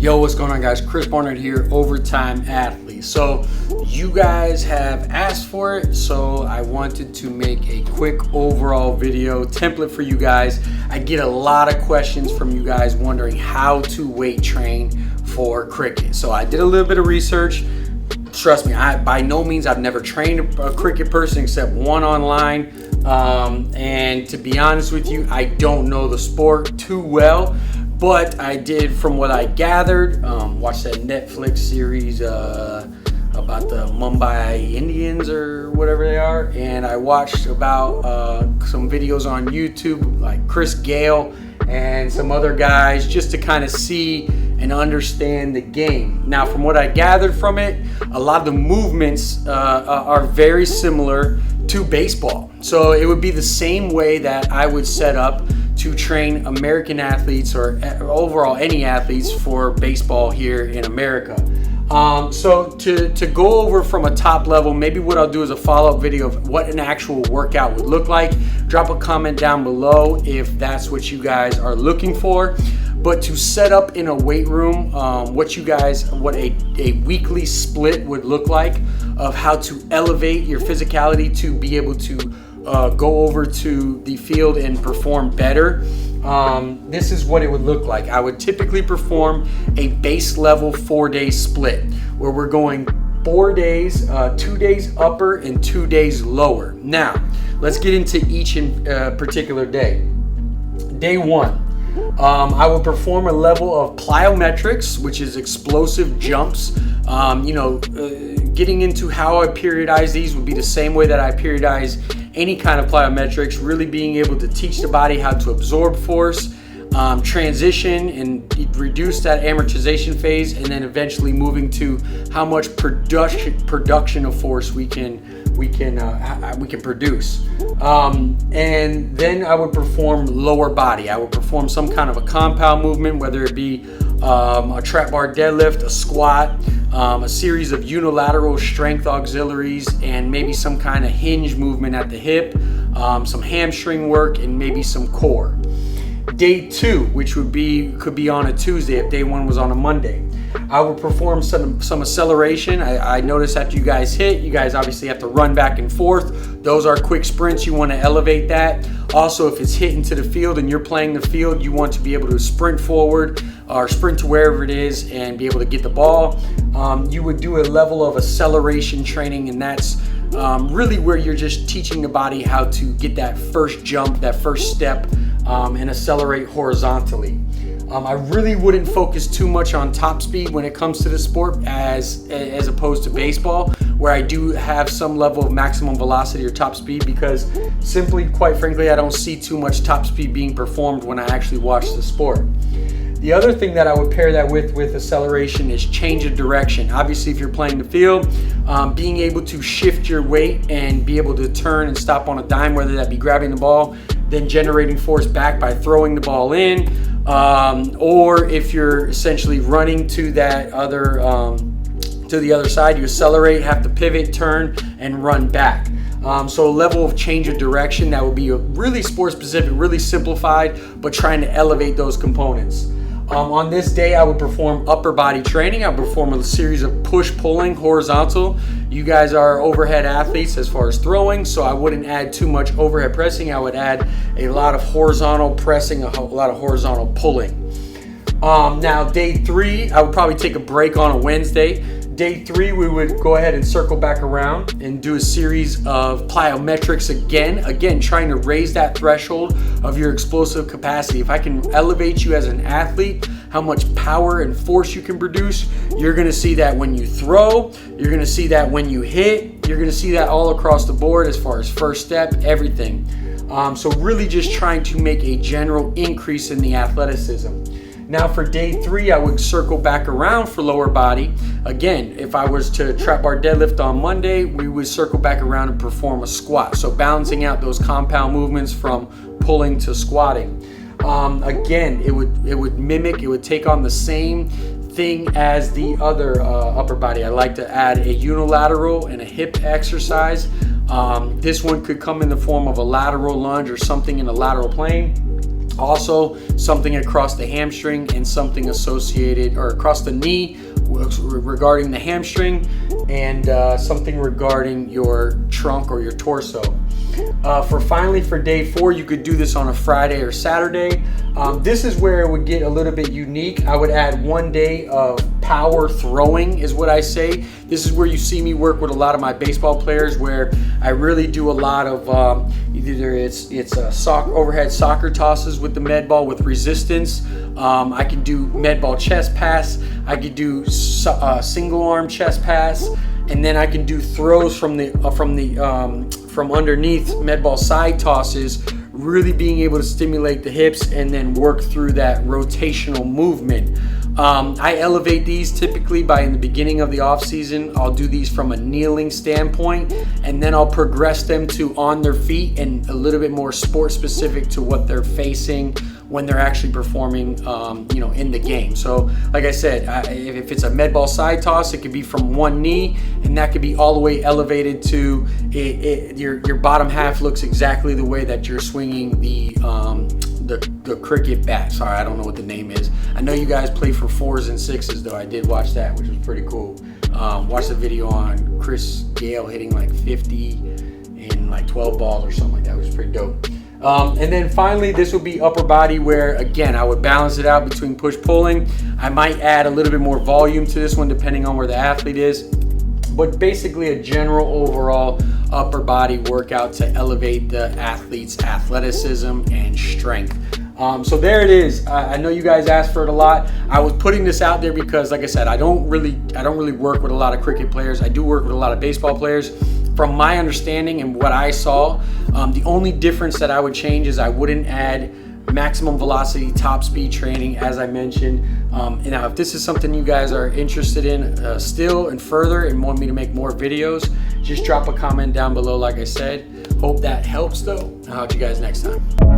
Yo, what's going on, guys? Chris Barnard here, Overtime Athletes. So you guys have asked for it, so I wanted to make a quick overall video template for you guys. I get a lot of questions from you guys wondering how to weight train for cricket. So I did a little bit of research. Trust me, by no means I've never trained a cricket person except one online. And to be honest with you, I don't know the sport too well. But I did, from what I gathered, watch that Netflix series about the Mumbai Indians or whatever they are, and I watched about some videos on YouTube like Chris Gale and some other guys just to kind of see and understand the game. Now, from what I gathered from it, a lot of the movements are very similar to baseball. So it would be the same way that I would set up to train American athletes or overall any athletes for baseball here in America. So to go over from a top level, maybe what I'll do is a follow-up video of what an actual workout would look like. Drop a comment down below if that's what you guys are looking for. But to set up in a weight room, what a weekly split would look like of how to elevate your physicality to be able to go over to the field and perform better. This is what it would look like. I would typically perform a base level 4-day split where we're going 4 days, 2 days upper and 2 days lower. Now, let's get into each particular day. Day one, I will perform a level of plyometrics, which is explosive jumps. Getting into how I periodize these would be the same way that I periodize any kind of plyometrics, really being able to teach the body how to absorb force, transition and reduce that amortization phase, and then eventually moving to how much production of force we can produce. And then I would perform lower body. I would perform some kind of a compound movement, whether it be a trap bar deadlift, a squat, a series of unilateral strength auxiliaries, and maybe some kind of hinge movement at the hip, some hamstring work, and maybe some core. Day two, which could be on a Tuesday if day one was on a Monday, I will perform some acceleration. I notice after you guys hit, you guys obviously have to run back and forth. Those are quick sprints. You want to elevate that. Also, if it's hit into the field and you're playing the field, you want to be able to sprint forward or sprint to wherever it is and be able to get the ball. You would do a level of acceleration training, and that's really where you're just teaching the body how to get that first jump, that first step, and accelerate horizontally. I really wouldn't focus too much on top speed when it comes to the sport as opposed to baseball, where I do have some level of maximum velocity or top speed, because simply, quite frankly, I don't see too much top speed being performed when I actually watch the sport. The other thing that I would pair that with acceleration is change of direction. Obviously, if you're playing the field, being able to shift your weight and be able to turn and stop on a dime, whether that be grabbing the ball, then generating force back by throwing the ball in, or if you're essentially running to that other to the other side, you accelerate, have to pivot, turn, and run back. So a level of change of direction that would be really sport specific, really simplified, but trying to elevate those components. On this day, I would perform upper body training. I would perform a series of push-pulling horizontal. You guys are overhead athletes as far as throwing, so I wouldn't add too much overhead pressing. I would add a lot of horizontal pressing, a lot of horizontal pulling. Now, day three, I would probably take a break on a Wednesday. Day three, we would go ahead and circle back around and do a series of plyometrics again, trying to raise that threshold of your explosive capacity. If I can elevate you as an athlete, how much power and force you can produce, you're gonna see that when you throw, you're gonna see that when you hit, you're gonna see that all across the board as far as first step, everything. So really just trying to make a general increase in the athleticism. Now for day three, I would circle back around for lower body. Again, if I was to trap bar deadlift on Monday, we would circle back around and perform a squat. So balancing out those compound movements from pulling to squatting. Again, it would take on the same thing as the other upper body. I like to add a unilateral and a hip exercise. This one could come in the form of a lateral lunge or something in a lateral plane. Also, something across the hamstring and something associated, or across the knee regarding the hamstring, and something regarding your trunk or your torso. For day 4, you could do this on a Friday or Saturday. This is where it would get a little bit unique. I would add 1 day of power throwing, is what I say. This is where you see me work with a lot of my baseball players, where I really do a lot of either it's overhead soccer tosses with the med ball with resistance. I can do med ball chest pass. I could do single arm chest pass, and then I can do throws from underneath med ball side tosses, really being able to stimulate the hips and then work through that rotational movement. I elevate these typically in the beginning of the off season. I'll do these from a kneeling standpoint, and then I'll progress them to on their feet and a little bit more sport specific to what they're facing when they're actually performing, in the game. So like I said, if it's a med ball side toss, it could be from one knee, and that could be all the way elevated to your bottom half looks exactly the way that you're swinging the cricket bat. Sorry, I don't know what the name is. I know you guys play for 4s and 6s though. I did watch that, which was pretty cool. Watched the video on Chris Gale hitting like 50 in like 12 balls or something like that, which was pretty dope. And then finally, this will be upper body, where again I would balance it out between push-pulling. I might add a little bit more volume to this one depending on where the athlete is, but basically a general overall upper body workout to elevate the athlete's athleticism and strength. So there it is. I know you guys asked for it a lot. I was putting this out there because, like I said, I don't really work with a lot of cricket players. I do work with a lot of baseball players. From my understanding and what I saw, the only difference that I would change is I wouldn't add maximum velocity top speed training, as I mentioned. And now if this is something you guys are interested in still and further and want me to make more videos, just drop a comment down below. Like I said, hope that helps though. I'll talk to you guys next time.